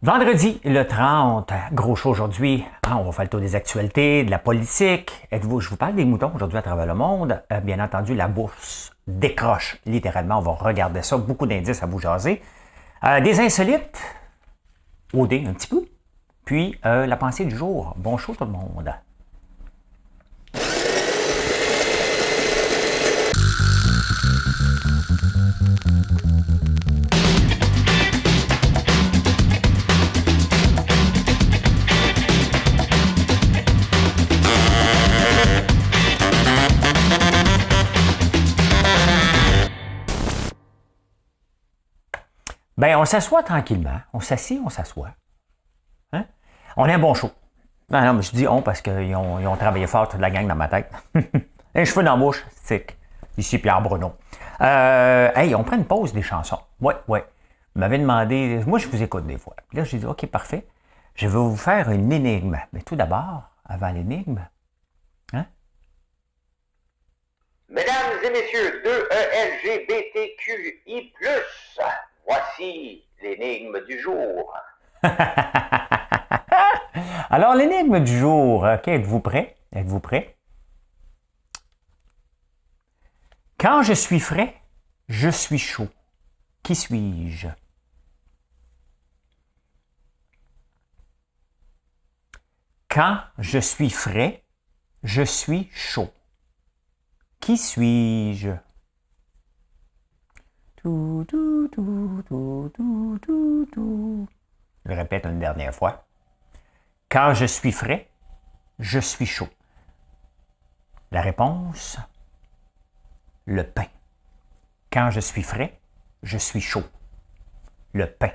Vendredi, le 30, gros show aujourd'hui. On va faire le tour des actualités, de la politique. Êtes-vous, je vous parle des moutons aujourd'hui à travers le monde. Bien entendu, la bourse décroche littéralement. On va regarder ça. Beaucoup d'indices à vous jaser. Des insolites. OD un petit peu. Puis la pensée du jour. Bon show tout le monde. Bien, on s'assoit tranquillement. On s'assied, on s'assoit. Hein? On a un bon show. Non, mais je dis on parce qu'ils ont travaillé fort toute la gang dans ma tête. Les cheveux dans la bouche, stick. Ici Pierre Bruno. Hey, on prend une pause des chansons. Ouais. Vous m'avez demandé, moi je vous écoute des fois. Là, j'ai dit, OK, parfait. Je vais vous faire une énigme. Mais tout d'abord, avant l'énigme, hein? Mesdames et messieurs, 2ELGBTQI+, voici l'énigme du jour. Alors, l'énigme du jour, OK, êtes-vous prêts? Êtes-vous prêts? Quand je suis frais, je suis chaud. Qui suis-je? Quand je suis frais, je suis chaud. Qui suis-je? Tout. Je le répète une dernière fois. Quand je suis frais, je suis chaud. La réponse, le pain. Quand je suis frais, je suis chaud. Le pain.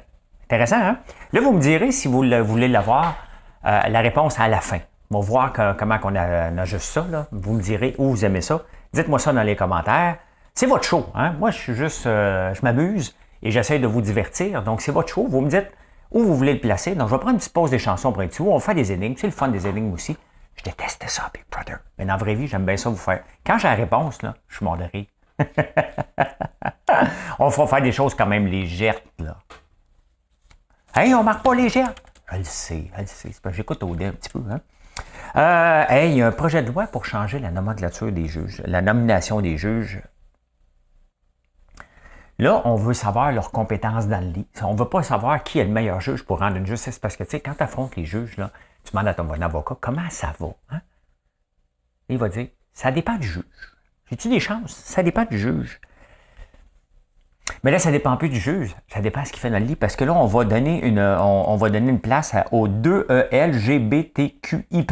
Intéressant, hein? Là, vous me direz, si vous voulez l'avoir, la réponse à la fin. On va voir comment on ajuste ça. Là. Vous me direz où vous aimez ça. Dites-moi ça dans les commentaires. C'est votre show. Hein? Moi, je suis juste, je m'amuse et j'essaie de vous divertir. Donc, c'est votre show. Vous me dites où vous voulez le placer. Donc, je vais prendre une petite pause des chansons pour un petit coup. On va faire des énigmes. C'est le fun des énigmes aussi. Je déteste ça, Big Brother. Mais dans la vraie vie, j'aime bien ça vous faire. Quand j'ai la réponse, là, je suis mort de rire. On va faire des choses quand même légères, là. Hey, on marque pas légères. Je le sais. C'est parce que j'écoute au dé un petit peu, hein. Il y a un projet de loi pour changer la nomenclature des juges, la nomination des juges. Là, on veut savoir leurs compétences dans le lit. On ne veut pas savoir qui est le meilleur juge pour rendre une justice. Parce que, tu sais, quand tu affrontes les juges, là, tu demandes à ton bon avocat comment ça va. Hein? Il va dire, ça dépend du juge. J'ai-tu des chances? Ça dépend du juge. Mais là, ça ne dépend plus du juge. Ça dépend de ce qu'il fait dans le lit. Parce que là, on va donner une place aux 2ELGBTQI+.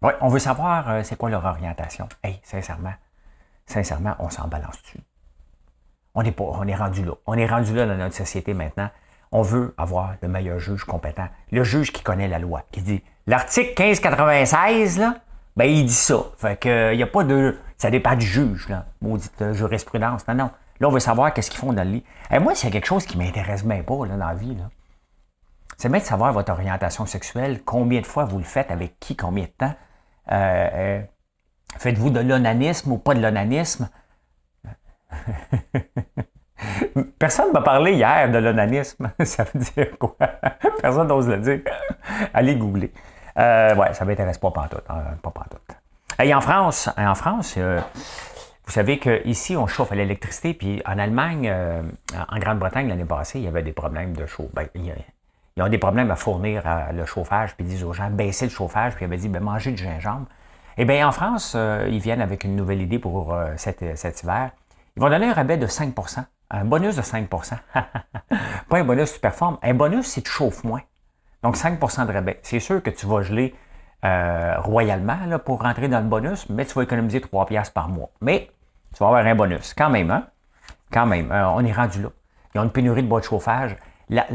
Oui, on veut savoir c'est quoi leur orientation. Hey, sincèrement, on s'en balance dessus. On est rendu là. On est rendu là dans notre société maintenant. On veut avoir le meilleur juge compétent. Le juge qui connaît la loi. Qui dit, l'article 1596, là, ben, il dit ça. Fait que, il n'y a pas de... Ça dépend du juge, là. Maudite jurisprudence. Non. Là, on veut savoir qu'est-ce qu'ils font dans le lit. Et moi, s'il y a quelque chose qui m'intéresse bien pas, là, dans la vie, là, c'est bien de savoir votre orientation sexuelle, combien de fois vous le faites, avec qui, combien de temps. Faites-vous de l'onanisme ou pas de l'onanisme? Personne ne m'a parlé hier de l'onanisme. Ça veut dire quoi? Personne n'ose le dire. Allez googler. Ouais, ça ne m'intéresse pas pantoute. Pas pantoute. Et en France, vous savez qu'ici, on chauffe à l'électricité, puis en Allemagne, en Grande-Bretagne, l'année passée, il y avait des problèmes de chauffe. Ben, ils ont des problèmes à fournir le chauffage, puis ils disent aux gens, baissez le chauffage, puis ils avaient dit, ben, mangez du gingembre. Eh bien, en France, ils viennent avec une nouvelle idée pour cet hiver. Ils vont donner un rabais de 5 %, un bonus de 5 %. Pas un bonus tu performes, un bonus, c'est tu chauffes moins. Donc, 5 % de rabais. C'est sûr que tu vas geler royalement là, pour rentrer dans le bonus, mais tu vas économiser 3 $ par mois. Mais tu vas avoir un bonus, quand même, hein? Quand même, on est rendu là. Ils ont une pénurie de bois de chauffage. La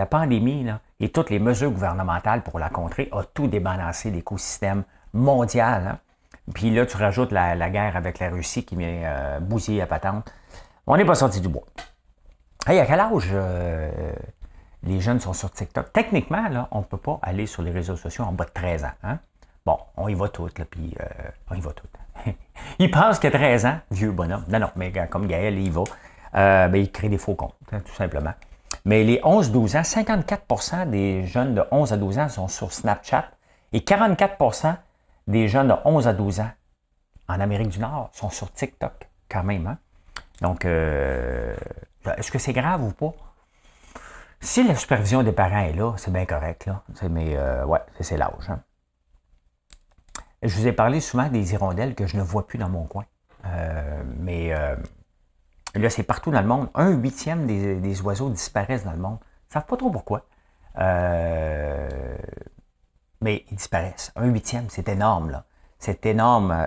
pandémie là, et toutes les mesures gouvernementales pour la contrer ont tout débalancé l'écosystème mondial. Hein? Puis là, tu rajoutes la guerre avec la Russie qui vient bousiller la patente. On n'est pas sorti du bois. Hey, à quel âge les jeunes sont sur TikTok? Techniquement, là, on ne peut pas aller sur les réseaux sociaux en bas de 13 ans. Hein? Bon, on y va toutes, là, puis on y va toutes. Il pense qu'il a 13 ans, vieux bonhomme. Non, non, mais comme Gaël, il va. Il crée des faux comptes, hein, tout simplement. Mais les 11-12 ans, 54% des jeunes de 11 à 12 ans sont sur Snapchat et 44% des jeunes de 11 à 12 ans en Amérique du Nord sont sur TikTok, quand même. Hein? Donc, est-ce que c'est grave ou pas? Si la supervision des parents est là, c'est bien correct. Là. Mais ouais, c'est l'âge. Hein? Je vous ai parlé souvent des hirondelles que je ne vois plus dans mon coin. Là, c'est partout dans le monde. 1/8 des oiseaux disparaissent dans le monde. Ils ne savent pas trop pourquoi. Mais ils disparaissent. 1/8, c'est énorme, là. C'est énorme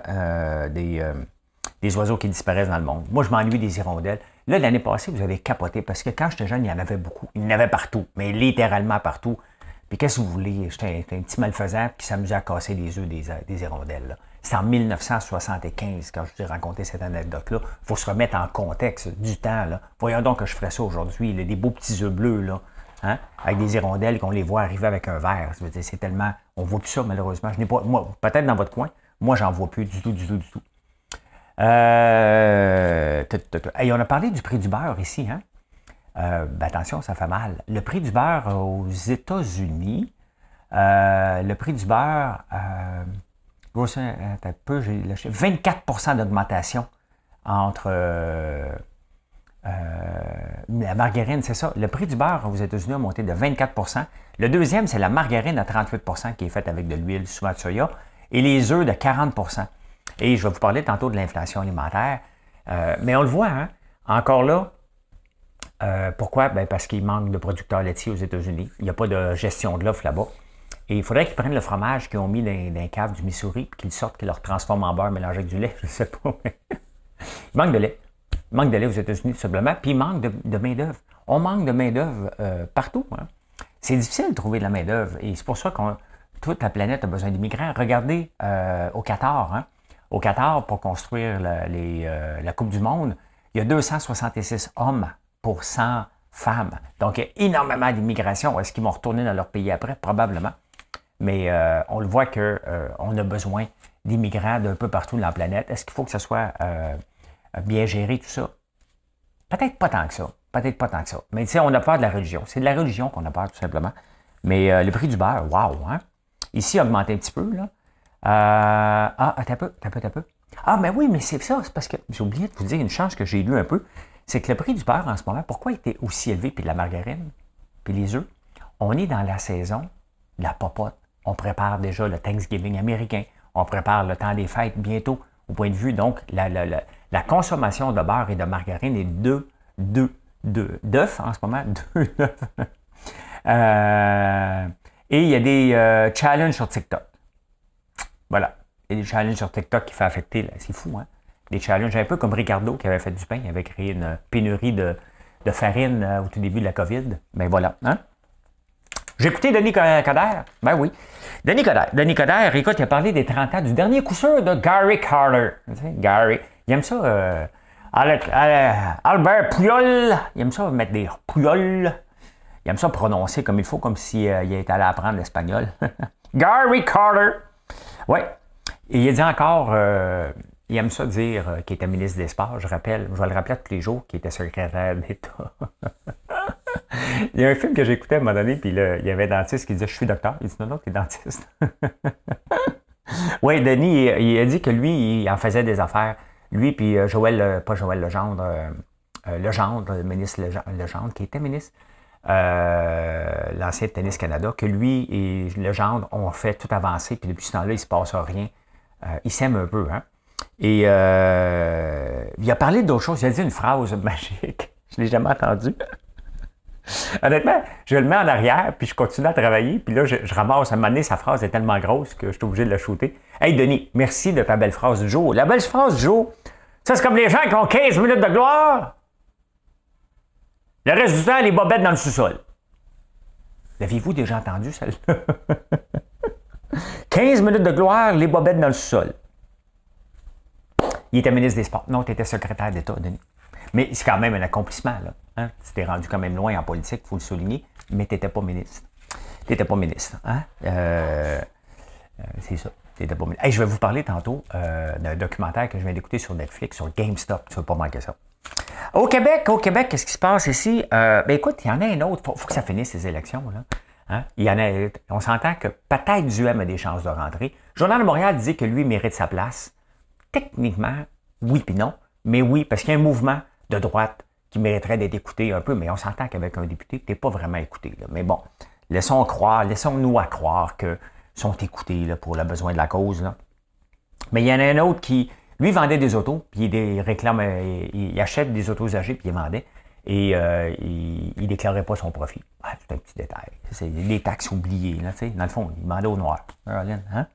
des oiseaux qui disparaissent dans le monde. Moi, je m'ennuie des hirondelles. Là, l'année passée, vous avez capoté parce que quand j'étais jeune, il y en avait beaucoup. Il y en avait partout, mais littéralement partout. Puis qu'est-ce que vous voulez? J'étais un petit malfaisant qui s'amusait à casser les œufs des hirondelles. Là. C'est en 1975 quand je vous ai raconté cette anecdote-là. Il faut se remettre en contexte du temps. Là. Voyons donc que je ferais ça aujourd'hui. Des beaux petits œufs bleus, là, hein, avec des hirondelles qu'on les voit arriver avec un verre. C'est tellement... On ne voit plus ça, malheureusement. Je n'ai pas... Moi, peut-être dans votre coin, moi, j'en vois plus du tout. Hey, on a parlé du prix du beurre ici, hein? Attention, ça fait mal. Le prix du beurre aux États-Unis, le prix du beurre, un peu, j'ai lâché 24% d'augmentation entre la margarine, c'est ça. Le prix du beurre aux États-Unis a monté de 24%. Le deuxième, c'est la margarine à 38% qui est faite avec de l'huile, souvent de soya, et les œufs de 40%. Et je vais vous parler tantôt de l'inflation alimentaire. Mais on le voit, hein? Encore là. Pourquoi? Ben parce qu'il manque de producteurs laitiers aux États-Unis. Il n'y a pas de gestion de l'offre là-bas. Et il faudrait qu'ils prennent le fromage qu'ils ont mis dans les caves du Missouri, puis qu'ils sortent, qu'ils le transforment en beurre mélangé avec du lait. Je ne sais pas. Mais... il manque de lait. Il manque de lait aux États-Unis, tout simplement. Puis il manque de main-d'œuvre. On manque de main-d'œuvre partout. Hein? C'est difficile de trouver de la main-d'œuvre. Et c'est pour ça que toute la planète a besoin d'immigrants. Regardez au Qatar. Hein? Au Qatar, pour construire la Coupe du Monde, il y a 266 hommes pour 100 femmes. Donc, il y a énormément d'immigration. Est-ce qu'ils vont retourner dans leur pays après? Probablement. Mais on le voit qu'on a besoin d'immigrants d'un peu partout dans la planète. Est-ce qu'il faut que ça soit bien géré, tout ça? Peut-être pas tant que ça. Peut-être pas tant que ça. Mais tu sais, on a peur de la religion. C'est de la religion qu'on a peur, tout simplement. Mais le prix du beurre, wow! Hein? Ici, il a augmenté un petit peu, là. Attends un peu. Ah, mais oui, mais c'est ça. C'est parce que j'ai oublié de vous dire une chance que j'ai lu un peu. C'est que le prix du beurre en ce moment, pourquoi il était aussi élevé, puis de la margarine, puis les œufs? On est dans la saison de la popote. On prépare déjà le Thanksgiving américain. On prépare le temps des fêtes bientôt, au point de vue. Donc, la consommation de beurre et de margarine est d'œufs en ce moment. Et il y a des challenges sur TikTok. Voilà. Il y a des challenges sur TikTok qui fait affecter, là. C'est fou, hein? Des challenges un peu comme Ricardo qui avait fait du pain, il avait créé une pénurie de farine au tout début de la COVID. Ben voilà. Hein? J'ai écouté Denis Coderre. Ben oui. Denis Coderre, écoute, il a parlé des 30 ans du dernier coup sûr de Gary Carter. Tu sais, Gary. Il aime ça. Albert Puyol. Il aime ça mettre des Puyol. Il aime ça prononcer comme il faut, comme s'il était allé apprendre l'espagnol. Gary Carter. Oui. Et il a dit encore. Il aime ça dire qu'il était ministre des Sports. Je vais le rappeler tous les jours qu'il était secrétaire d'État. Il y a un film que j'écoutais à un moment donné, puis là, il y avait un dentiste qui disait « Je suis docteur ». Il dit « Non, tu es dentiste ». Oui, Denis, il a dit que lui, il en faisait des affaires. Lui, puis pas Joël Legendre, le ministre Legendre, qui était ministre, l'ancien de Tennis Canada, que lui et Legendre ont fait tout avancer, puis depuis ce temps-là, il ne se passe rien. Ils s'aiment un peu, hein. Et il a parlé d'autre chose. Il a dit une phrase magique. Je ne l'ai jamais entendue. Honnêtement, je le mets en arrière, puis je continue à travailler, puis là, je ramasse. À un moment donné, sa phrase est tellement grosse que je suis obligé de la shooter. Hey, Denis, merci de ta belle phrase du jour. La belle phrase du jour, ça, c'est comme les gens qui ont 15 minutes de gloire. Le reste du temps, les bobettes dans le sous-sol. L'avez-vous déjà entendu, celle-là? 15 minutes de gloire, les bobettes dans le sous-sol. Il était ministre des Sports. Non, tu étais secrétaire d'État, Denis. Mais c'est quand même un accomplissement, là. Hein? Tu t'es rendu quand même loin en politique, il faut le souligner, mais tu n'étais pas ministre. Tu n'étais pas ministre. Hein? C'est ça. C'était pas mal. Hey, je vais vous parler tantôt d'un documentaire que je viens d'écouter sur Netflix, sur GameStop. Tu ne veux pas manquer ça. Au Québec, qu'est-ce qui se passe ici? Ben écoute, il y en a un autre. Faut que ça finisse, ces élections, là. Hein? Il y en a, on s'entend que peut-être Duhem a des chances de rentrer. Le Journal de Montréal dit que lui mérite sa place. Techniquement, oui puis non. Mais oui, parce qu'il y a un mouvement de droite qui mériterait d'être écouté un peu, mais on s'entend qu'avec un député, tu n'es pas vraiment écouté. Là. Mais bon, laissons-nous à croire qu'ils sont écoutés là, pour le besoin de la cause. Là. Mais il y en a un autre qui, lui, vendait des autos, puis il réclame, il achète des autos usagées, puis il les vendait, et il ne déclarait pas son profit. Ah, c'est un petit détail. C'est des taxes oubliées, là, tu sais. Dans le fond, il vendait au noir. Hein?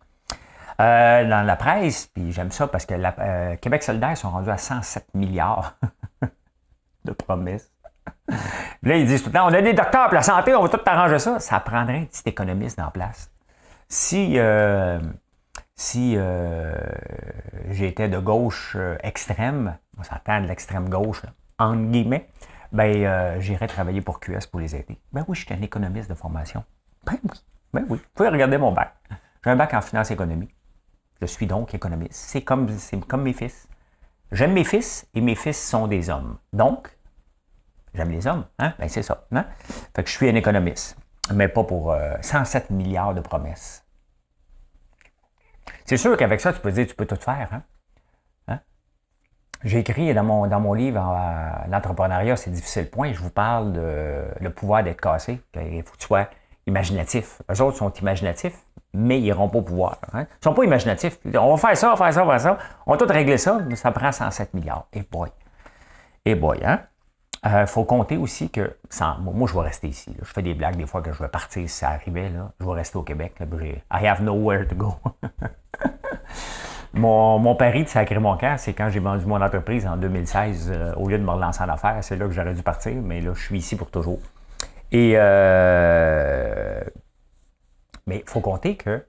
Dans la presse, puis j'aime ça parce que Québec solidaire sont rendus à 107 milliards de promesses. Puis là, ils disent tout le temps, on a des docteurs pour la santé, on va tout arranger ça. Ça prendrait un petit économiste en place. Si j'étais de gauche extrême, on s'entend de l'extrême gauche, là, entre guillemets, j'irais travailler pour QS pour les aider. Ben oui, je suis un économiste de formation. Ben oui. Vous pouvez regarder mon bac. J'ai un bac en finance et économie. Je suis donc économiste. C'est comme mes fils. J'aime mes fils et mes fils sont des hommes. Donc, j'aime les hommes. Hein? Ben c'est ça. Hein? Fait que je suis un économiste. Mais pas pour 107 milliards de promesses. C'est sûr qu'avec ça, tu peux dire tu peux tout faire. Hein? J'ai écrit dans mon livre L'entrepreneuriat, c'est difficile. Point. Je vous parle de le pouvoir d'être cassé. Il faut que tu sois imaginatif. Eux autres sont imaginatifs, mais ils n'iront pas au pouvoir. Hein? Ils ne sont pas imaginatifs. On va faire ça. On va tout régler ça, mais ça prend 107 milliards. Et boy, hein? Faut compter aussi que, moi je vais rester ici. Là. Je fais des blagues des fois que je vais partir si ça arrivait. Là. Je vais rester au Québec. Là. I have nowhere to go. Mon pari de sacrer mon camp, c'est quand j'ai vendu mon entreprise en 2016, au lieu de me relancer en affaires, c'est là que j'aurais dû partir, mais là, je suis ici pour toujours. Et mais il faut compter que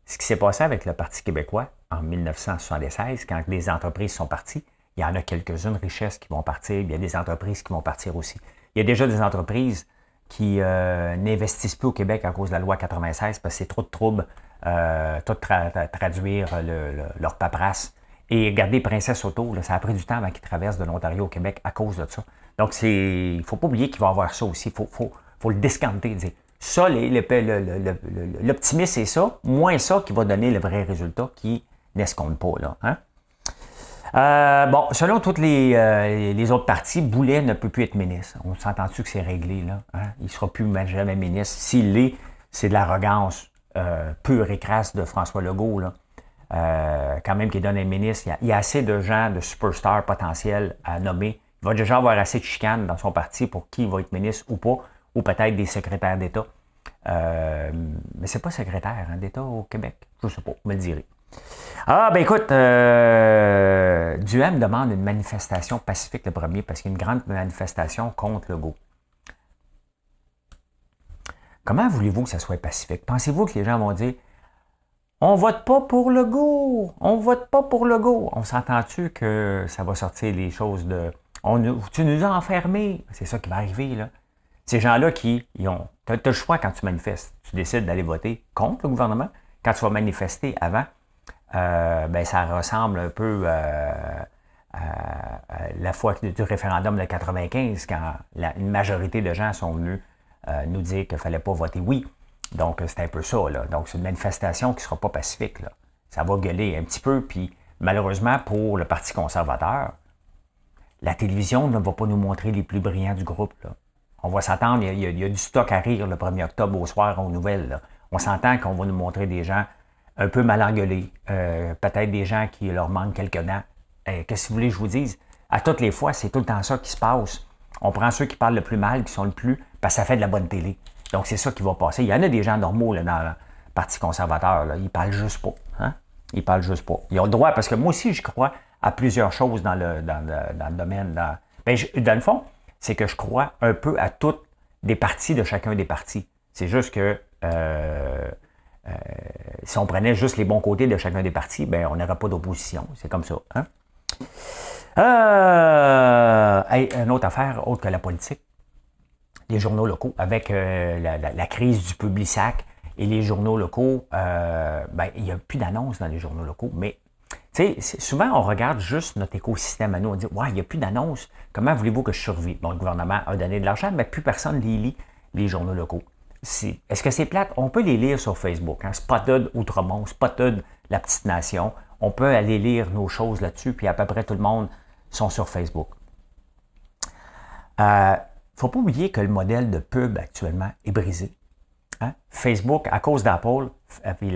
ce qui s'est passé avec le Parti québécois en 1976, quand les entreprises sont parties, il y en a quelques-unes richesses qui vont partir, il y a des entreprises qui vont partir aussi. Il y a déjà des entreprises qui n'investissent plus au Québec à cause de la loi 96 parce que c'est trop de troubles, tout traduire leur paperasse. Et regardez, Princesse Auto, là, ça a pris du temps avant qu'ils traversent de l'Ontario au Québec à cause de ça. Donc, il ne faut pas oublier qu'il va y avoir ça aussi. Il faut le discounter, dire ça, l'optimisme, c'est ça, moins ça qui va donner le vrai résultat qui n'escompte pas. Là, hein? Selon toutes les autres partis, Boulet ne peut plus être ministre. On s'entend-tu que c'est réglé, là? Hein? Il ne sera plus jamais ministre. S'il l'est, c'est de l'arrogance pure et crasse de François Legault, là. Quand même qu'il donne un ministre. Il y a assez de gens, de superstars potentiels à nommer. Il va déjà avoir assez de chicanes dans son parti pour qui va être ministre ou pas, ou peut-être des secrétaires d'État. Mais c'est pas secrétaire d'État au Québec. Je ne sais pas, vous me le direz. Écoute, Duhem demande une manifestation pacifique le premier parce qu'il y a une grande manifestation contre Legault. Comment voulez-vous que ça soit pacifique? Pensez-vous que les gens vont dire on vote pas pour Legault, on vote pas pour Legault. On s'entend-tu que ça va sortir les choses de tu nous as enfermés? C'est ça qui va arriver, là. Ces gens-là tu as le choix quand tu manifestes. Tu décides d'aller voter contre le gouvernement. Quand tu vas manifester avant, ça ressemble un peu à la fois du référendum de 95, quand une majorité de gens sont venus nous dire qu'il ne fallait pas voter oui. Donc, c'est un peu ça, là. Donc, c'est une manifestation qui ne sera pas pacifique, là. Ça va gueuler un petit peu, puis malheureusement, pour le Parti conservateur, la télévision ne va pas nous montrer les plus brillants du groupe, là. On va s'attendre, il y a du stock à rire le 1er octobre au soir aux nouvelles, là. On s'entend qu'on va nous montrer des gens un peu mal engueulés, peut-être des gens qui leur manquent quelques dents. Qu'est-ce que vous voulez que je vous dise? À toutes les fois, c'est tout le temps ça qui se passe. On prend ceux qui parlent le plus mal, qui sont le plus, parce que ça fait de la bonne télé. Donc, c'est ça qui va passer. Il y en a des gens normaux là, dans le Parti conservateur. Là. Ils parlent juste pas. Hein? Ils parlent juste pas. Ils ont le droit, parce que moi aussi, je crois à plusieurs choses dans le domaine. Dans le fond, c'est que je crois un peu à toutes des partis de chacun des partis. C'est juste que si on prenait juste les bons côtés de chacun des partis, on n'aurait pas d'opposition. C'est comme ça. Hein? Une autre affaire, autre que la politique. Les journaux locaux, avec la crise du Publisac Et les journaux locaux, il n'y a plus d'annonces dans les journaux locaux. Mais souvent, on regarde juste notre écosystème à nous. On dit, ouais, il n'y a plus d'annonces. Comment voulez-vous que je survive? Bon, le gouvernement a donné de l'argent, mais plus personne ne les lit, les journaux locaux. Est-ce que c'est plate? On peut les lire sur Facebook. Hein? Spotted Outremont, Spotted La Petite Nation. On peut aller lire nos choses là-dessus, puis à peu près tout le monde sont sur Facebook. Il ne faut pas oublier que le modèle de pub actuellement est brisé. Hein? Facebook, à cause d'Apple, puis de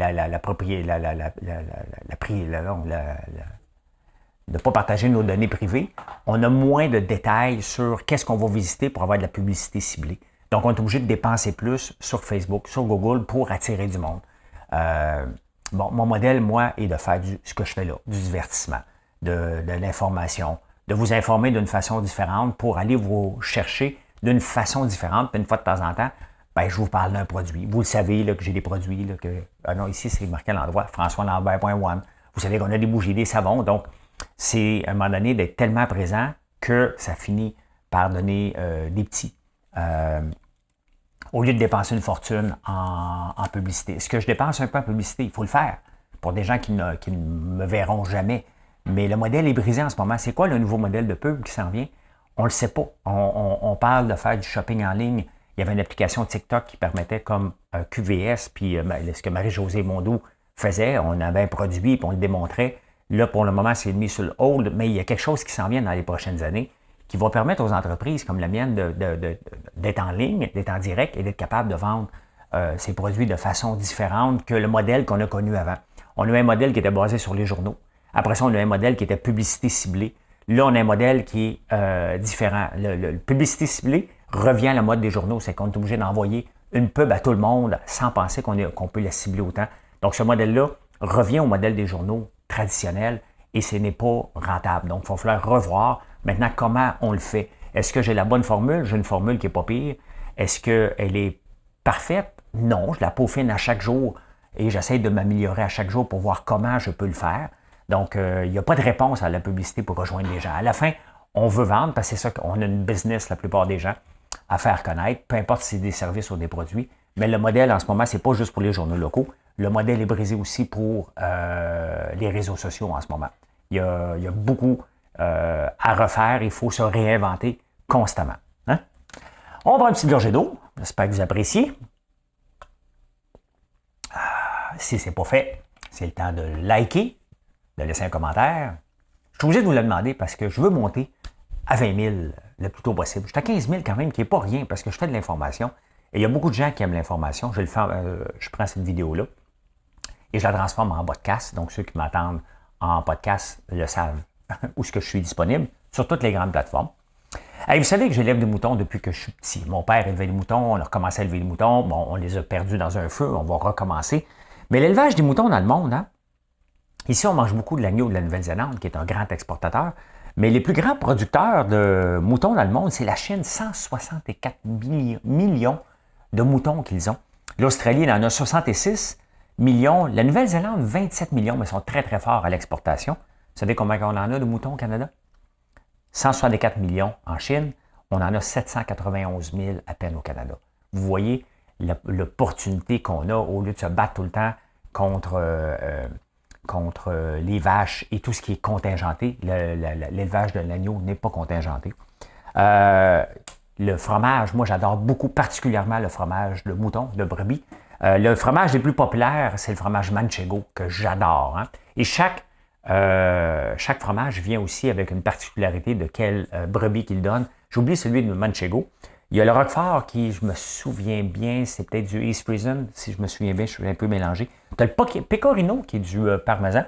ne pas partager nos données privées, on a moins de détails sur qu'est-ce qu'on va visiter pour avoir de la publicité ciblée. Donc, on est obligé de dépenser plus sur Facebook, sur Google pour attirer du monde. Mon modèle, moi, est de faire ce que je fais là, du divertissement, de l'information, de vous informer d'une façon différente pour aller vous chercher d'une façon différente. Puis une fois de temps en temps, je vous parle d'un produit. Vous le savez là, que j'ai des produits. Là, ici, c'est marqué à l'endroit, françoislambert.one. Vous savez qu'on a des bougies, des savons. Donc, c'est à un moment donné d'être tellement présent que ça finit par donner des petits. Au lieu de dépenser une fortune en publicité. Est-ce que je dépense un peu en publicité? Il faut le faire pour des gens qui ne me verront jamais. Mais le modèle est brisé en ce moment. C'est quoi le nouveau modèle de pub qui s'en vient? On ne le sait pas. On parle de faire du shopping en ligne. Il y avait une application TikTok qui permettait comme QVS, puis ce que Marie-Josée Mondou faisait, on avait un produit, puis on le démontrait. Là, pour le moment, c'est mis sur le hold, mais il y a quelque chose qui s'en vient dans les prochaines années qui va permettre aux entreprises comme la mienne d'être en ligne, d'être en direct et d'être capable de vendre ces produits de façon différente que le modèle qu'on a connu avant. On a un modèle qui était basé sur les journaux. Après ça, on a un modèle qui était publicité ciblée. Là, on a un modèle qui est différent. Le publicité ciblée revient à la mode des journaux. C'est qu'on est obligé d'envoyer une pub à tout le monde sans penser qu'on peut la cibler autant. Donc, ce modèle-là revient au modèle des journaux traditionnels et ce n'est pas rentable. Donc, il va falloir revoir maintenant comment on le fait. Est-ce que j'ai la bonne formule? J'ai une formule qui n'est pas pire. Est-ce qu'elle est parfaite? Non, je la peaufine à chaque jour et j'essaie de m'améliorer à chaque jour pour voir comment je peux le faire. Donc, il n'y a pas de réponse à la publicité pour rejoindre les gens. À la fin, on veut vendre parce que c'est ça qu'on a une business, la plupart des gens, à faire connaître, peu importe si c'est des services ou des produits. Mais le modèle, en ce moment, c'est pas juste pour les journaux locaux. Le modèle est brisé aussi pour les réseaux sociaux en ce moment. Il y a beaucoup à refaire. Il faut se réinventer constamment. Hein? On prend une petite gorgée d'eau. J'espère que vous appréciez. Si ce n'est pas fait, c'est le temps de liker, de laisser un commentaire. Je suis obligé de vous le demander parce que je veux monter à 20 000 le plus tôt possible. Je suis à 15 000 quand même, qui n'est pas rien parce que je fais de l'information. Et il y a beaucoup de gens qui aiment l'information. Je prends cette vidéo-là et je la transforme en podcast. Donc, ceux qui m'attendent en podcast le savent où est-ce que je suis disponible, sur toutes les grandes plateformes. Et vous savez que j'élève des moutons depuis que je suis petit. Mon père élevait des moutons, on a recommencé à élever des moutons. Bon, on les a perdus dans un feu, on va recommencer. Mais l'élevage des moutons dans le monde, hein? Ici, on mange beaucoup de l'agneau de la Nouvelle-Zélande, qui est un grand exportateur. Mais les plus grands producteurs de moutons dans le monde, c'est la Chine, 164 millions de moutons qu'ils ont. L'Australie, en a 66 millions. La Nouvelle-Zélande, 27 millions, mais ils sont très, très forts à l'exportation. Vous savez combien on en a de moutons au Canada? 164 millions en Chine. On en a 791 000 à peine au Canada. Vous voyez l'opportunité qu'on a au lieu de se battre tout le temps contre les vaches et tout ce qui est contingenté. L'élevage de l'agneau n'est pas contingenté. Le fromage, moi j'adore beaucoup, particulièrement le fromage de mouton, de brebis. Le fromage le plus populaire, c'est le fromage Manchego, que j'adore. Hein? Et chaque fromage vient aussi avec une particularité de quelle brebis qu'il donne. J'oublie celui de Manchego. Il y a le Roquefort qui, je me souviens bien, c'est peut-être du East Prison, si je me souviens bien, je suis un peu mélangé. Tu as le Pecorino qui est du parmesan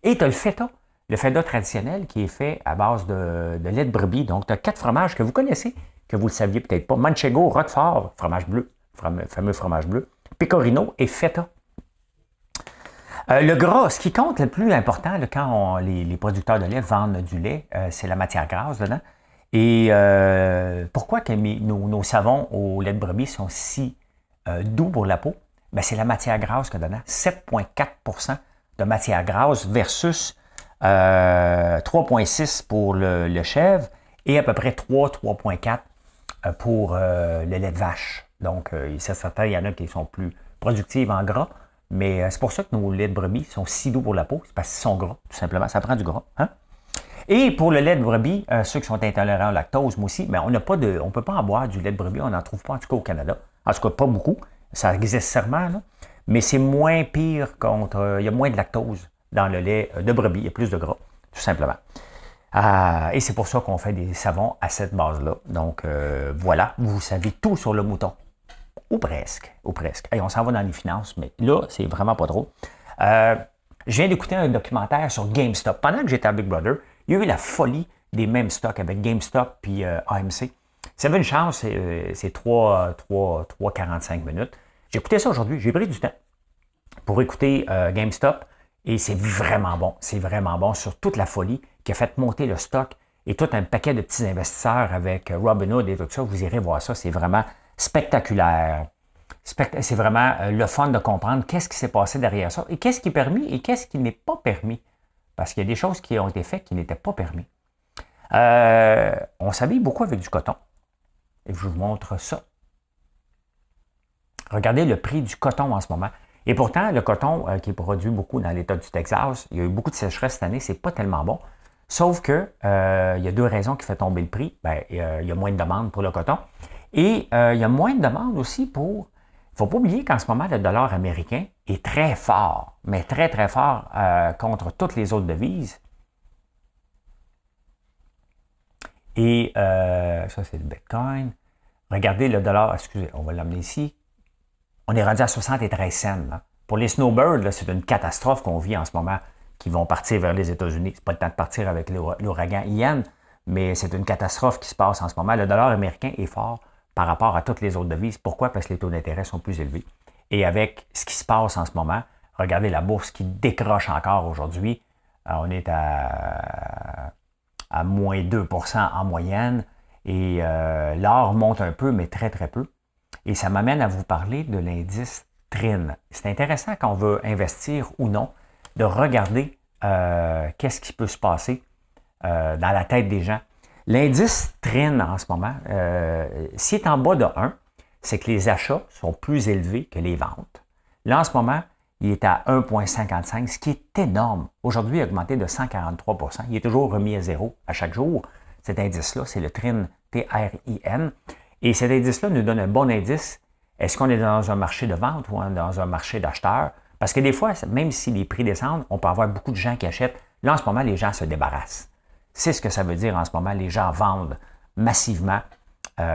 et tu as le feta traditionnel qui est fait à base de lait de brebis. Donc, tu as 4 fromages que vous connaissez, que vous ne le saviez peut-être pas. Manchego, Roquefort, fromage bleu, fameux fromage bleu, Pecorino et feta. Le gras, ce qui compte le plus important là, quand les producteurs de lait vendent du lait, c'est la matière grasse dedans. Et pourquoi que nos savons au lait de brebis sont si doux pour la peau? Ben, c'est la matière grasse que dedans. 7,4 de matière grasse versus 3,6 pour le chèvre et à peu près 3,4 pour le lait de vache. Donc, il y en a qui sont plus productive en gras, mais c'est pour ça que nos laits de brebis sont si doux pour la peau, c'est parce qu'ils sont gras, tout simplement, ça prend du gras. Hein? Et pour le lait de brebis, ceux qui sont intolérants au lactose, moi aussi, mais on ne peut pas en boire du lait de brebis, on n'en trouve pas en tout cas au Canada. En tout cas, pas beaucoup, ça existe sûrement, là, mais c'est moins pire il y a moins de lactose dans le lait de brebis, il y a plus de gras, tout simplement. Et c'est pour ça qu'on fait des savons à cette base-là. Donc, voilà, vous savez tout sur le mouton. Ou presque, ou presque. Hey, on s'en va dans les finances, mais là, c'est vraiment pas trop. Je viens d'écouter un documentaire sur GameStop. Pendant que j'étais à Big Brother, il y a eu la folie des mêmes stocks avec GameStop puis AMC. Ça avait une chance, c'est 3,45 minutes. J'ai écouté ça aujourd'hui, j'ai pris du temps pour écouter GameStop et c'est vraiment bon. C'est vraiment bon sur toute la folie qui a fait monter le stock et tout un paquet de petits investisseurs avec Robinhood et tout ça. Vous irez voir ça, c'est vraiment spectaculaire. C'est vraiment le fun de comprendre qu'est-ce qui s'est passé derrière ça et qu'est-ce qui est permis et qu'est-ce qui n'est pas permis. Parce qu'il y a des choses qui ont été faites qui n'étaient pas permis. On s'habille beaucoup avec du coton. Et je vous montre ça. Regardez le prix du coton en ce moment. Et pourtant, le coton qui est produit beaucoup dans l'État du Texas, il y a eu beaucoup de sécheresse cette année, c'est pas tellement bon. Sauf que il y a deux raisons qui font tomber le prix. Il y a moins de demande pour le coton. Et il y a moins de demande aussi pour... Il ne faut pas oublier qu'en ce moment, le dollar américain est très fort, mais très, très fort contre toutes les autres devises. Et ça, c'est le Bitcoin. Regardez le dollar, excusez, on va l'amener ici. On est rendu à 73 cents. Là. Pour les snowbirds, là, c'est une catastrophe qu'on vit en ce moment, qui vont partir vers les États-Unis. C'est pas le temps de partir avec l'ouragan Ian, mais c'est une catastrophe qui se passe en ce moment. Le dollar américain est fort par rapport à toutes les autres devises. Pourquoi? Parce que les taux d'intérêt sont plus élevés. Et avec ce qui se passe en ce moment, regardez la bourse qui décroche encore aujourd'hui. On est à moins 2% en moyenne. Et l'or monte un peu, mais très, très peu. Et ça m'amène à vous parler de l'indice TRIN. C'est intéressant quand on veut investir ou non, de regarder qu'est-ce qui peut se passer dans la tête des gens. L'indice TRIN en ce moment, s'il est en bas de 1, c'est que les achats sont plus élevés que les ventes. Là, en ce moment, il est à 1,55, ce qui est énorme. Aujourd'hui, il a augmenté de 143 %. Il est toujours remis à zéro à chaque jour. Cet indice-là, c'est le TRIN, T-R-I-N. Et cet indice-là nous donne un bon indice. Est-ce qu'on est dans un marché de vente ou dans un marché d'acheteurs? Parce que des fois, même si les prix descendent, on peut avoir beaucoup de gens qui achètent. Là, en ce moment, les gens se débarrassent. C'est ce que ça veut dire en ce moment. Les gens vendent massivement.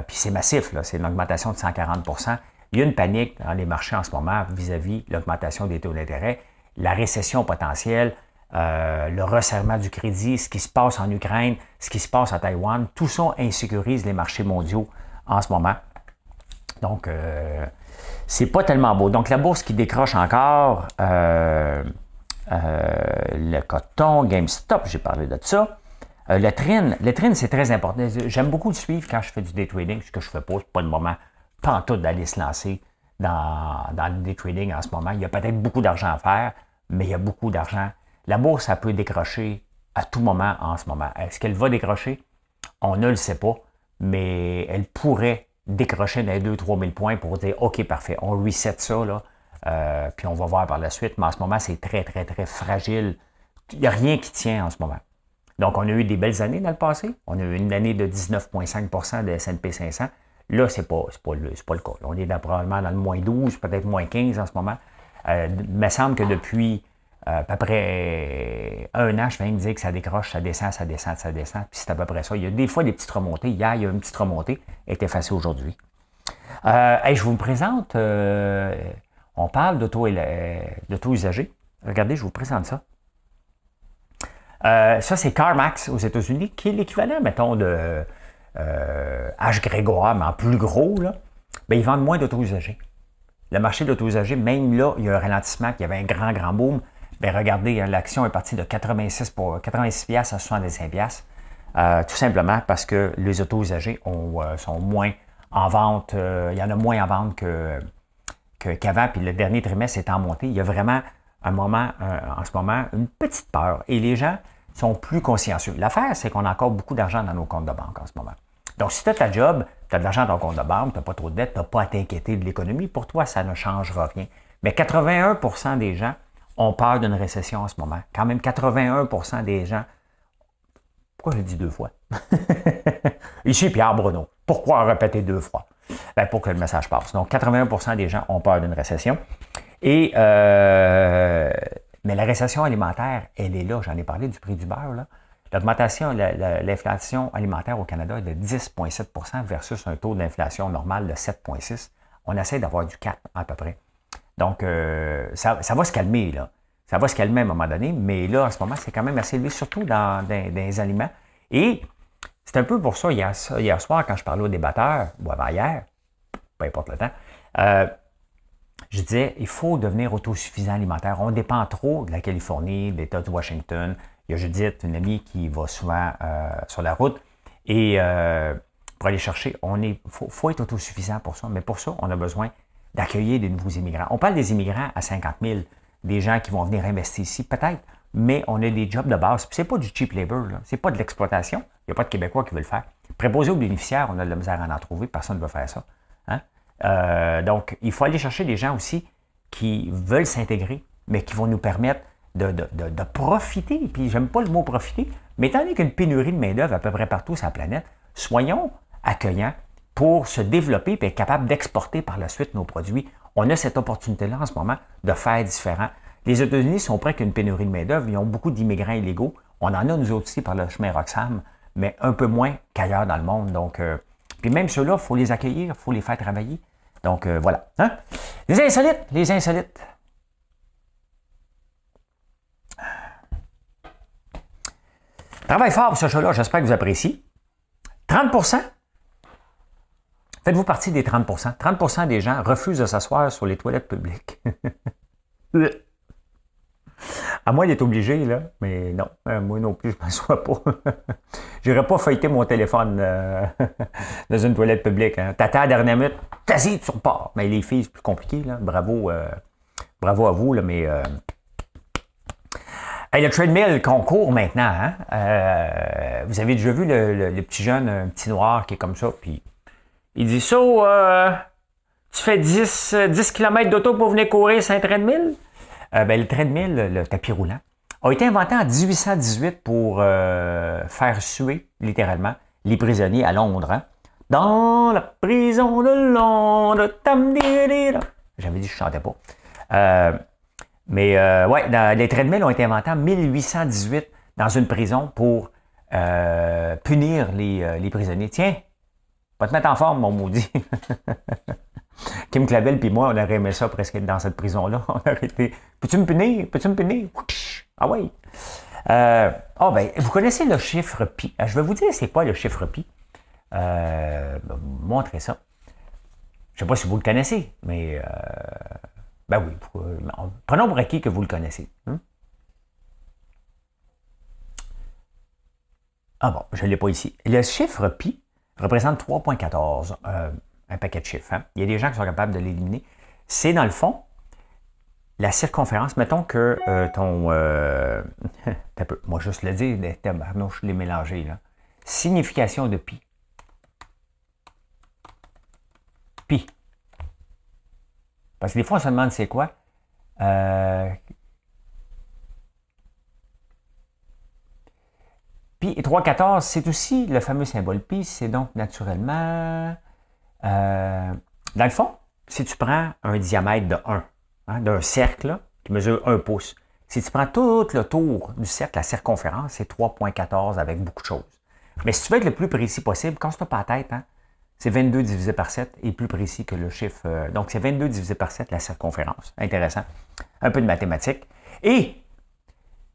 Puis c'est massif, là. C'est une augmentation de 140 %. Il y a une panique dans les marchés en ce moment vis-à-vis de l'augmentation des taux d'intérêt, la récession potentielle, le resserrement du crédit, ce qui se passe en Ukraine, ce qui se passe à Taïwan. Tout ça insécurise les marchés mondiaux en ce moment. Donc, c'est pas tellement beau. Donc, la bourse qui décroche encore, le coton, GameStop, j'ai parlé de ça. Le TRIN, c'est très important. J'aime beaucoup le suivre quand je fais du day trading, ce que je ne fais pas, c'est pas le moment pantoute d'aller se lancer dans le day trading en ce moment. Il y a peut-être beaucoup d'argent à faire, mais il y a beaucoup d'argent. La bourse, elle peut décrocher à tout moment en ce moment. Est-ce qu'elle va décrocher? On ne le sait pas, mais elle pourrait décrocher dans les 2-3 000 points pour dire « OK, parfait, on reset ça, là, puis on va voir par la suite. » Mais en ce moment, c'est très, très, très fragile. Il n'y a rien qui tient en ce moment. Donc, on a eu des belles années dans le passé. On a eu une année de 19,5 % de S&P 500. Là, c'est pas le cas. Là, on est probablement dans le moins 12, peut-être moins 15 en ce moment. Il me semble que depuis à peu près un an, je viens de dire que ça décroche, ça descend, ça descend, ça descend. Puis c'est à peu près ça. Il y a des fois des petites remontées. Hier, il y a une petite remontée. Elle est effacée aujourd'hui. Je vous présente, on parle d'auto usagé. Regardez, je vous présente ça. Ça, c'est CarMax aux États-Unis, qui est l'équivalent, mettons, de H. Grégoire, mais en plus gros, là. Bien, ils vendent moins d'auto-usagers. Le marché d'auto-usagers, même là, il y a un ralentissement, il y avait un grand, grand boom. Bien, regardez, l'action est partie de 86 $ à 75 $. Tout simplement parce que les auto-usagers sont moins en vente. Il y en a moins en vente qu'avant, puis le dernier trimestre est en montée. Il y a vraiment en ce moment, une petite peur. Et les gens sont plus consciencieux. L'affaire, c'est qu'on a encore beaucoup d'argent dans nos comptes de banque en ce moment. Donc, si tu as ta job, tu as de l'argent dans ton compte de banque, tu n'as pas trop de dettes, tu n'as pas à t'inquiéter de l'économie, pour toi, ça ne changera rien. Mais 81% des gens ont peur d'une récession en ce moment. Quand même, 81% des gens. Pourquoi je le dis deux fois? Ici, Pierre Bruno. Pourquoi répéter deux fois? Ben, pour que le message passe. Donc, 81% des gens ont peur d'une récession. Et, mais la récession alimentaire, elle est là. J'en ai parlé du prix du beurre, là. L'augmentation, l'inflation alimentaire au Canada est de 10,7 versus un taux d'inflation normal de 7,6. On essaie d'avoir du 4 à peu près. Donc, ça va se calmer, là. Ça va se calmer à un moment donné, mais là, en ce moment, c'est quand même assez élevé, surtout dans les aliments. Et c'est un peu pour ça, hier soir, quand je parlais aux débatteurs, ou avant hier, peu importe le temps, je disais, il faut devenir autosuffisant alimentaire. On dépend trop de la Californie, de l'État de Washington. Il y a Judith, une amie qui va souvent sur la route. Et pour aller chercher, faut être autosuffisant pour ça. Mais pour ça, on a besoin d'accueillir des nouveaux immigrants. On parle des immigrants à 50 000, des gens qui vont venir investir ici, peut-être, mais on a des jobs de base. Puis c'est pas du cheap labor, là. C'est pas de l'exploitation. Il n'y a pas de Québécois qui veulent le faire. Préposé aux bénéficiaires, on a de la misère à en trouver. Personne ne veut faire ça. Hein? Donc, il faut aller chercher des gens aussi qui veulent s'intégrer, mais qui vont nous permettre de profiter. Puis, j'aime pas le mot profiter, mais étant donné qu'il y a une pénurie de main-d'œuvre à peu près partout sur la planète, soyons accueillants pour se développer et être capable d'exporter par la suite nos produits. On a cette opportunité-là en ce moment de faire différent. Les États-Unis sont prêts qu'une pénurie de main-d'œuvre. Ils ont beaucoup d'immigrants illégaux. On en a, nous autres aussi, par le chemin Roxham, mais un peu moins qu'ailleurs dans le monde. Donc, puis même ceux-là, il faut les accueillir, il faut les faire travailler. Donc, voilà. Hein? Les insolites. Travaille fort pour ce show-là, j'espère que vous appréciez. 30%. Faites-vous partie des 30%. 30% des gens refusent de s'asseoir sur les toilettes publiques. À moi d'être obligé, là, mais non, moi non plus, je ne m'assois pas. Je n'irai pas feuilleter mon téléphone dans une toilette publique. Hein. T'attends à la dernière minute, t'assis, tu repars. Mais les filles, c'est plus compliqué, là. Bravo à vous, là, mais... Hey, le treadmill concourt maintenant. Hein? Vous avez déjà vu le petit jeune, un petit noir qui est comme ça, puis il dit ça, tu fais 10 km d'auto pour venir courir sur un treadmill? Le treadmill, le tapis roulant, a été inventé en 1818 pour faire suer, littéralement, les prisonniers à Londres. Hein? Dans la prison de Londres, j'avais dit que je ne chantais pas. Les treadmills ont été inventés en 1818 dans une prison pour punir les prisonniers. Tiens, va te mettre en forme, mon maudit. Kim Clavel puis moi, on aurait aimé ça presque être dans cette prison-là. On aurait été, peux-tu me punir? Ah oui. Vous connaissez le chiffre pi. Je vais vous dire c'est quoi le chiffre pi. Montrez ça. Je ne sais pas si vous le connaissez, mais... oui. Prenons pour acquis que vous le connaissez. Je ne l'ai pas ici. Le chiffre pi représente 3,14. Un paquet de chiffres. Hein? Il y a des gens qui sont capables de l'éliminer. C'est dans le fond la circonférence. Mettons que ton... moi, juste le dire, je l'ai mélangé. Là. Signification de pi. Pi. Parce que des fois, on se demande c'est quoi. Pi et 3,14, c'est aussi le fameux symbole pi. C'est donc naturellement... dans le fond, si tu prends un diamètre de 1, hein, d'un cercle là, qui mesure 1 pouce, si tu prends tout le tour du cercle, la circonférence, c'est 3,14 avec beaucoup de choses. Mais si tu veux être le plus précis possible, casse-toi pas la tête, hein, c'est 22 divisé par 7 et plus précis que le chiffre. Donc, c'est 22 divisé par 7 la circonférence. Intéressant. Un peu de mathématiques. Et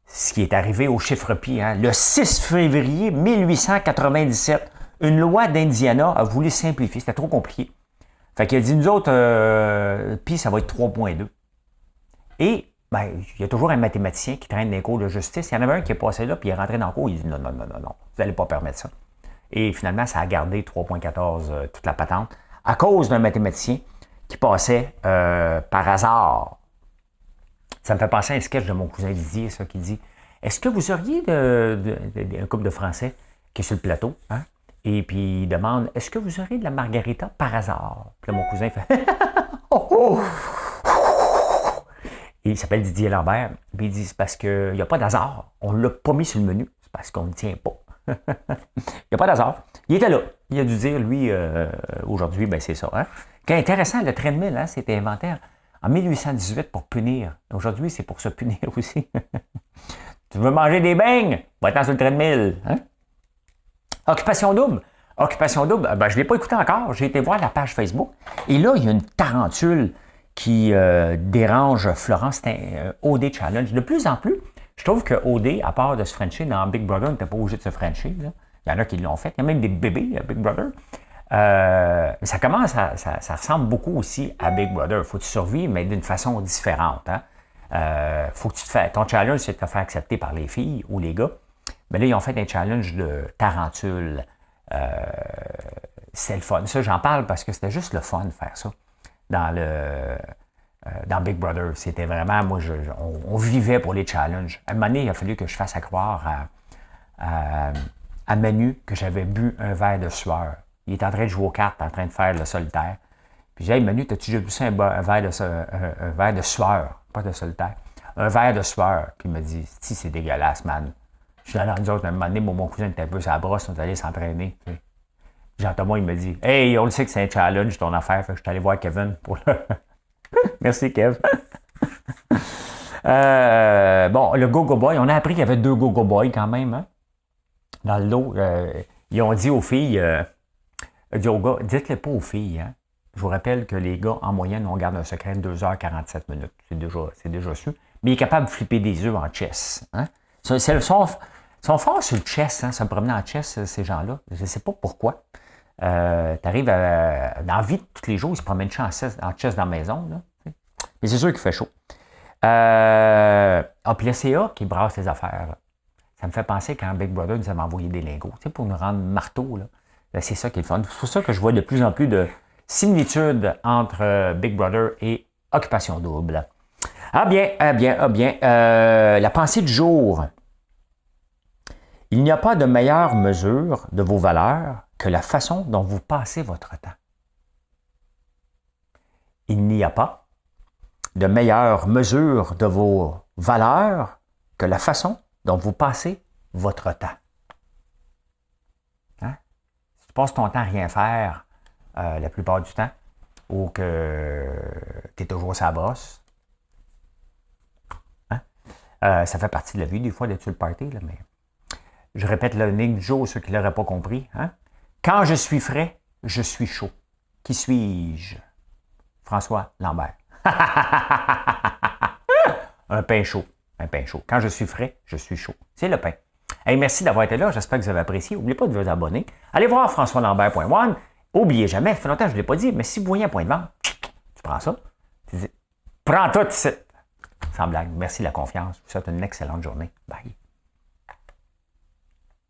ce qui est arrivé au chiffre pi, hein, le 6 février 1897, une loi d'Indiana a voulu simplifier. C'était trop compliqué. Fait qu'il a dit, nous autres, pi, ça va être 3,2. Et, il y a toujours un mathématicien qui traîne des cours de justice. Il y en avait un qui est passé là, puis il est rentré dans le cours, il dit, non, vous n'allez pas permettre ça. Et finalement, ça a gardé 3,14 toute la patente à cause d'un mathématicien qui passait par hasard. Ça me fait penser à un sketch de mon cousin Didier, ça, qui dit, est-ce que vous auriez un couple de Français qui est sur le plateau, hein? Et puis il demande, est-ce que vous aurez de la margarita par hasard? Puis là, mon cousin fait, oh, oh. Et il s'appelle Didier Lambert. Puis il dit, c'est parce qu'il n'y a pas d'hasard. On ne l'a pas mis sur le menu. C'est parce qu'on ne tient pas. Il n'y a pas d'hasard. Il était là. Il a dû dire, lui, aujourd'hui, ben c'est ça. Hein? Ce qui est intéressant, le treadmill, hein, c'était inventé en 1818 pour punir. Aujourd'hui, c'est pour se punir aussi. Tu veux manger des beignes? Va-t'en sur le treadmill. Hein? Occupation double. Occupation double, ben, je ne l'ai pas écouté encore. J'ai été voir la page Facebook. Et là, il y a une tarentule qui dérange Florence. C'est un OD Challenge. De plus en plus, je trouve que OD, à part de se frencher dans Big Brother, n'était pas obligé de se frencher. Là. Il y en a qui l'ont fait. Il y a même des bébés à Big Brother. Ça commence ça ressemble beaucoup aussi à Big Brother. Il faut que tu survives, mais d'une façon différente. Hein? Faut que tu te fasses. Ton challenge, c'est de te faire accepter par les filles ou les gars. Mais là, ils ont fait un challenge de tarentule. C'est le fun. Ça, j'en parle parce que c'était juste le fun de faire ça. Dans Big Brother, c'était vraiment, moi, on vivait pour les challenges. À un moment donné, il a fallu que je fasse croire à Manu que j'avais bu un verre de sueur. Il est en train de jouer aux cartes, en train de faire le solitaire. Puis j'ai dit, hey, Manu, t'as-tu déjà bu ça, un verre de sueur, pas de solitaire, un verre de sueur. Puis il m'a dit, si, c'est dégueulasse, man. Je suis allé dans nous autres, à un moment donné, mon cousin était un peu sur la brosse, on est allé s'entraîner. Tu sais. Jean-Thomas, il me dit, hey, on le sait que c'est un challenge, ton affaire. Fait que je suis allé voir Kevin pour le. Merci, Kev. Bon, le Go-Go Boy, on a appris qu'il y avait 2 Go-Go Boys quand même. Hein? Dans le lot, ils ont dit aux filles, aux gars, dites-le pas aux filles. Hein? Je vous rappelle que les gars, en moyenne, on garde un secret de 2h47. C'est déjà su. Mais il est capable de flipper des œufs en chess. Hein? Ils sont forts sur le chess, hein, se promener en chess, ces gens-là. Je ne sais pas pourquoi. Tu arrives dans la vie de tous les jours, ils se promènent en chess dans la maison. Là, mais c'est sûr qu'il fait chaud. Puis le CA qui brasse les affaires. Là. Ça me fait penser quand Big Brother nous avait envoyé des lingots pour nous rendre marteau. Là. Ben, c'est ça qui est le fun. C'est pour ça que je vois de plus en plus de similitudes entre Big Brother et Occupation Double. Ah bien. La pensée du jour. Il n'y a pas de meilleure mesure de vos valeurs que la façon dont vous passez votre temps. Il n'y a pas de meilleure mesure de vos valeurs que la façon dont vous passez votre temps. Hein? Si tu passes ton temps à rien faire la plupart du temps, ou que tu es toujours sur la brosse, hein? Ça fait partie de la vie, des fois, d'être sur le party, là, mais je répète le name du jour, ceux qui ne l'auraient pas compris. Hein? Quand je suis frais, je suis chaud. Qui suis-je? François Lambert. Un pain chaud. Quand je suis frais, je suis chaud. C'est le pain. Hey, merci d'avoir été là. J'espère que vous avez apprécié. N'oubliez pas de vous abonner. Allez voir françoislambert.one. N'oubliez jamais, ça fait longtemps que je ne l'ai pas dit, mais si vous voyez un point de vente, tu prends ça. Tu dis, prends tout ici. Sans blague. Merci de la confiance. Je vous souhaite une excellente journée. Bye.